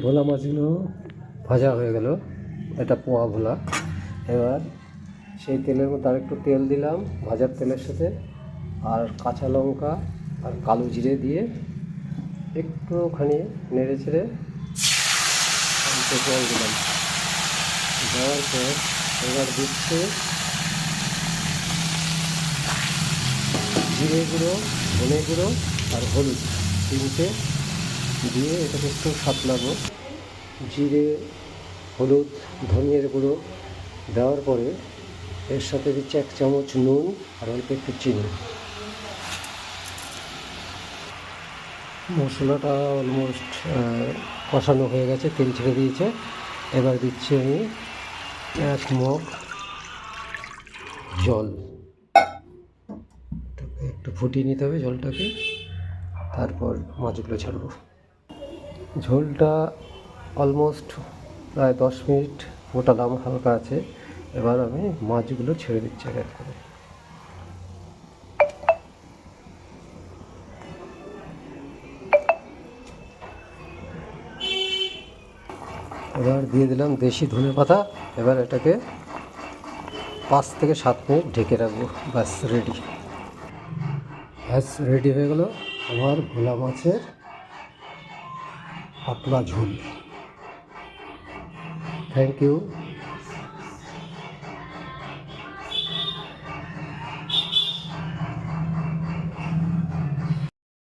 ভোলা মাছগুলো ভাজা হয়ে গেল, এটা পোয়া ভোলা। এবার সেই তেলের মধ্যে আর একটু তেল দিলাম ভাজার তেলের সাথে, আর কাঁচা লঙ্কা আর কালো জিরে দিয়ে একটুখানি নেড়ে চেড়ে জল দিলাম। দেওয়ার পর এবার দিচ্ছে জিরে গুঁড়ো, ধনে গুঁড়ো আর হলুদ তিনটে দিয়ে এটাকে একটু সাতলাবো। জিরে, হলুদ, ধনিয়ার গুঁড়ো দেওয়ার পরে এর সাথে দিচ্ছে 1 চামচ নুন আর অল্প একটু চিনি। মশলাটা অলমোস্ট কষানো হয়ে গেছে, তেল ছেড়ে দিয়েছে। এবার দিচ্ছি আমি 1 মগ জল। একটু ফুটিয়ে নিতে হবে জলটাকে, তারপর মাছগুলো ছাড়বো। ঝোলটা অলমোস্ট প্রায় 10 মিনিট ফোটালাম, হালকা আছে। এবার আমি মাছগুলো ছেড়ে দিচ্ছি এক এক করে। এবার দিয়ে দিলাম দেশি ধনেপাতা। এবার এটাকে 5 থেকে 7 মিনিট ঢেকে রাখবো। ব্যাস রেডি। রেডি হয়ে গেল আমার ভোলা মাছের পাতলা ঝোল। Thank you.